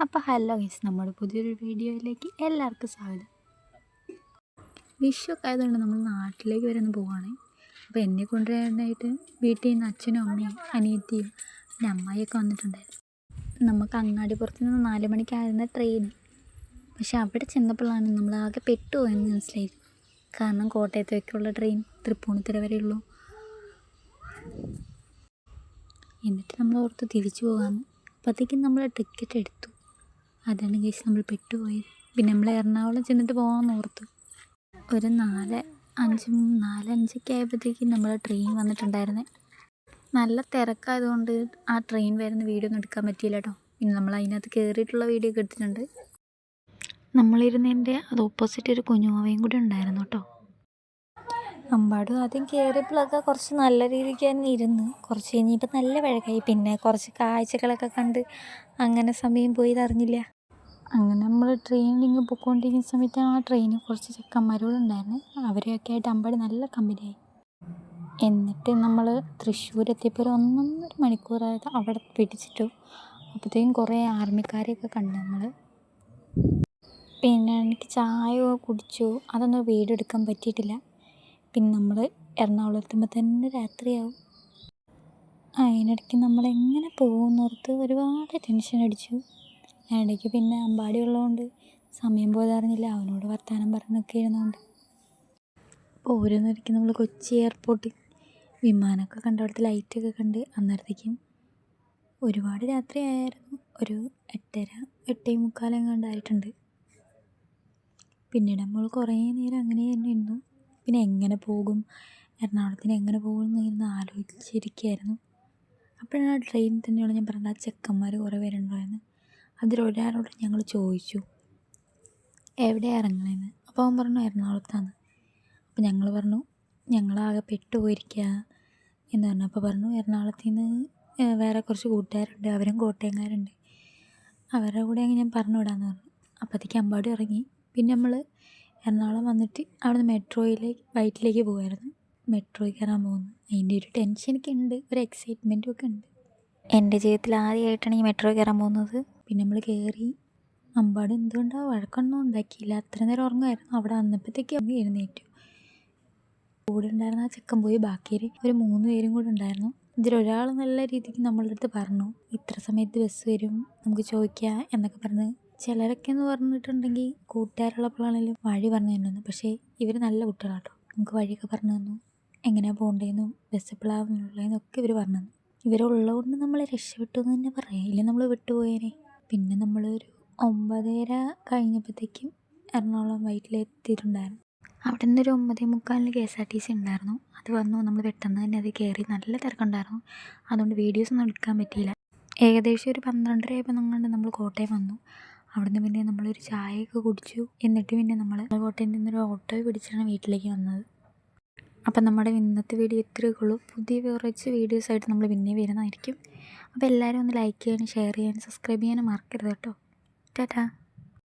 അപ്പോൾ hello guys, നമ്മുടെ പുതിയൊരു വീഡിയോയിലേക്ക് എല്ലാവർക്കും സ്വാഗതം. വിഷുവൊക്കെ ആയതുകൊണ്ട് നമ്മൾ നാട്ടിലേക്ക് വരെ ഒന്ന് പോവുകയാണ്. അപ്പോൾ എന്നെ കൊണ്ടുവരാനായിട്ട് വീട്ടിൽ നിന്ന് അച്ഛനും അമ്മയും അനിയത്തിയും പിന്നെ അമ്മായിയൊക്കെ വന്നിട്ടുണ്ടായിരുന്നു. നമുക്ക് അങ്ങാടിപ്പുറത്ത് നിന്ന് 4 മണിക്കായിരുന്ന ട്രെയിൻ. പക്ഷെ അവിടെ ചെന്നപ്പോഴാണ് നമ്മൾ ആകെ പെട്ടുപോയെന്ന് മനസ്സിലായത്. കാരണം കോട്ടയത്തേക്കുള്ള ട്രെയിൻ തൃപ്പൂണിത്തുറ വരെയുള്ളൂ. എന്നിട്ട് നമ്മൾ ഓർത്ത് തിരിച്ചു പോകാമെന്ന്. അപ്പോഴത്തേക്കും നമ്മൾ ടിക്കറ്റ് എടുത്തു. അതാണ് ഗൈസ് നമ്മൾ പെട്ടുപോയത്. പിന്നെ നമ്മൾ എറണാകുളം ചെന്നിട്ട് പോകാമെന്ന് ഓർത്തു. ഒരു 4:05 ആയപ്പോഴത്തേക്കും നമ്മളെ ട്രെയിൻ വന്നിട്ടുണ്ടായിരുന്നേ. നല്ല തിരക്കായതുകൊണ്ട് ആ ട്രെയിൻ വരുന്ന വീഡിയോ ഒന്നും എടുക്കാൻ പറ്റിയില്ല കേട്ടോ. പിന്നെ നമ്മൾ അതിനകത്ത് കയറിയിട്ടുള്ള വീഡിയോ ഒക്കെ എടുത്തിട്ടുണ്ട്. നമ്മളിരുന്നതിൻ്റെ അത് ഓപ്പോസിറ്റ് ഒരു കുഞ്ഞുമാവയും കൂടി ഉണ്ടായിരുന്നു കേട്ടോ. അമ്പാടും ആദ്യം കയറിയപ്പോഴൊക്കെ കുറച്ച് നല്ല രീതിക്ക് തന്നെ ഇരുന്ന്. കുറച്ച് കഴിഞ്ഞപ്പോൾ നല്ല വഴക്കായി. പിന്നെ കുറച്ച് കാഴ്ചകളൊക്കെ കണ്ട് അങ്ങനെ സമയം പോയി അറിഞ്ഞില്ല. അങ്ങനെ നമ്മൾ ട്രെയിനിൽ പോയിക്കൊണ്ടിരിക്കുന്ന സമയത്ത് ആ ട്രെയിനിൽ കുറച്ച് ചെക്കന്മാരോട് ഉണ്ടായിരുന്നു. അവരെയൊക്കെ ആയിട്ട് അമ്പാടി നല്ല കമ്പനിയായി. എന്നിട്ട് നമ്മൾ തൃശ്ശൂർ എത്തിയപ്പോൾ ഒരു 1.5 മണിക്കൂറായത് അവിടെ പിടിച്ചിട്ടു. അപ്പോഴത്തേക്കും കുറേ ആർമിക്കാരെയൊക്കെ കണ്ടു നമ്മൾ. പിന്നെ എനിക്ക് ചായ കുടിച്ചു. അതൊന്നും വീഡിയോ എടുക്കാൻ പറ്റിയിട്ടില്ല. പിന്നെ നമ്മൾ എറണാകുളം എത്തുമ്പോൾ തന്നെ രാത്രിയാവും. അതിനിടയ്ക്ക് നമ്മളെങ്ങനെ പോകുന്നോർത്ത് ഒരുപാട് ടെൻഷൻ അടിച്ചു. ഇടയ്ക്ക് പിന്നെ അമ്പാടി ഉള്ളതുകൊണ്ട് സമയം പോയതറിഞ്ഞില്ല. അവനോട് വർത്തമാനം പറഞ്ഞൊക്കെ ഇരുന്നുകൊണ്ട് ഓരോന്നിടയ്ക്ക് നമ്മൾ കൊച്ചി എയർപോർട്ട് വിമാനമൊക്കെ കണ്ട് അവിടുത്തെ ലൈറ്റൊക്കെ കണ്ട് അന്നേരത്തേക്കും ഒരുപാട് രാത്രി ആയിരുന്നു. ഒരു 8:30 കണ്ടായിട്ടുണ്ട്. പിന്നീട് നമ്മൾ കുറേ നേരം അങ്ങനെ തന്നെ ഇരുന്നു. പിന്നെ എങ്ങനെ പോകും, എറണാകുളത്തിന് എങ്ങനെ പോകും എന്നിരുന്ന് ആലോചിച്ചിരിക്കുകയായിരുന്നു. അപ്പോഴാണ് ആ ട്രെയിനിൽ തന്നെയുള്ള ഞാൻ പറഞ്ഞ ആ ചെക്കന്മാർ കുറേ പേരുണ്ടായിരുന്നു. അതിലൊരാളോട് ഞങ്ങൾ ചോദിച്ചു എവിടെയാണ് ഇറങ്ങണതെന്ന്. അപ്പോൾ അവൻ പറഞ്ഞു എറണാകുളത്താണ്. അപ്പോൾ ഞങ്ങൾ പറഞ്ഞു ഞങ്ങളാകെ പെട്ടുപോയിരിക്കുക എന്ന് പറഞ്ഞു. അപ്പോൾ പറഞ്ഞു എറണാകുളത്തിൽ നിന്ന് വേറെ കുറച്ച് കൂട്ടുകാരുണ്ട്, അവരും കോട്ടയംകാരുണ്ട്, അവരുടെ കൂടെ ഞാൻ പറഞ്ഞു വിടാമെന്ന് പറഞ്ഞു. അപ്പോഴത്തേക്ക് അമ്പാടി ഇറങ്ങി. പിന്നെ നമ്മൾ എറണാകുളം വന്നിട്ട് അവിടെ നിന്ന് വൈറ്റിലേക്ക് പോകുമായിരുന്നു. മെട്രോയിൽ കയറാൻ പോകുന്നു. അതിൻ്റെ ഒരു ടെൻഷൻ എനിക്കുണ്ട്, ഒരു എക്സൈറ്റ്മെൻറ്റും ഒക്കെ ഉണ്ട്. എൻ്റെ ജീവിതത്തിൽ ആദ്യമായിട്ടാണ് ഈ മെട്രോ കയറാൻ പോകുന്നത്. പിന്നെ നമ്മൾ കയറി. അമ്പാട് എന്തുകൊണ്ടാണ് വഴക്കൊന്നും ഉണ്ടാക്കിയില്ല. അത്ര നേരം ഉറങ്ങുമായിരുന്നു. അവിടെ വന്നപ്പോഴത്തേക്ക് എഴുന്നേറ്റു. കൂടെ ഉണ്ടായിരുന്ന ആ ചെക്കൻ പോയി. ബാക്കി ഒരു 3 പേരും കൂടെ ഉണ്ടായിരുന്നു. ഇതിലൊരാൾ നല്ല രീതിക്ക് നമ്മളുടെ അടുത്ത് പറഞ്ഞു ഇത്ര സമയത്ത് ബസ് വരും, നമുക്ക് ചോദിക്കാം എന്നൊക്കെ പറഞ്ഞ്. ചിലരൊക്കെ എന്ന് പറഞ്ഞിട്ടുണ്ടെങ്കിൽ കൂട്ടുകാരുള്ളപ്പോഴാണെങ്കിലും വഴി പറഞ്ഞു തന്നു. പക്ഷേ ഇവർ നല്ല കുട്ടികളാട്ടോ. നമുക്ക് വഴിയൊക്കെ പറഞ്ഞു തന്നു, എങ്ങനെയാണ് പോകേണ്ടതെന്നും ബസ് എപ്പോഴാണെന്നുള്ളതെന്നൊക്കെ ഇവർ പറഞ്ഞു തന്നു. ഇവരുള്ളതുകൊണ്ട് നമ്മൾ രക്ഷപ്പെട്ടു എന്ന് തന്നെ പറയാം, ഇല്ലെങ്കിൽ നമ്മൾ വിട്ടുപോയേനെ. പിന്നെ നമ്മളൊരു 9:30 കഴിഞ്ഞപ്പോഴത്തേക്കും എറണാകുളം വൈറ്റിലെത്തിയിട്ടുണ്ടായിരുന്നു. അവിടെ നിന്നൊരു 9:45 KSRTC ഉണ്ടായിരുന്നു. അത് വന്നു. നമ്മൾ പെട്ടെന്ന് തന്നെ അത് കയറി. നല്ല തിരക്കുണ്ടായിരുന്നു. അതുകൊണ്ട് വീഡിയോസ് ഒന്നും എടുക്കാൻ പറ്റിയില്ല. ഏകദേശം ഒരു 12:30 ആയപ്പോൾ നമ്മൾ കോട്ടയം വന്നു. അവിടെ നിന്ന് പിന്നെ നമ്മളൊരു ചായയൊക്കെ കുടിച്ചു. എന്നിട്ട് പിന്നെ നമ്മൾ കോട്ടയം നിന്നൊരു ഓട്ടോ പിടിച്ചാണ് വീട്ടിലേക്ക് വന്നത്. അപ്പം നമ്മുടെ ഇന്നത്തെ വീഡിയോ ഇത്രയേ ഉള്ളൂ. പുതിയ കുറച്ച് വീഡിയോസായിട്ട് നമ്മൾ പിന്നെ വരുന്നതായിരിക്കും. അപ്പോൾ എല്ലാവരും ഒന്ന് ലൈക്ക് ചെയ്യാനും ഷെയർ ചെയ്യാനും സബ്സ്ക്രൈബ് ചെയ്യാനും മറക്കരുത് കേട്ടോ. ടാറ്റാ.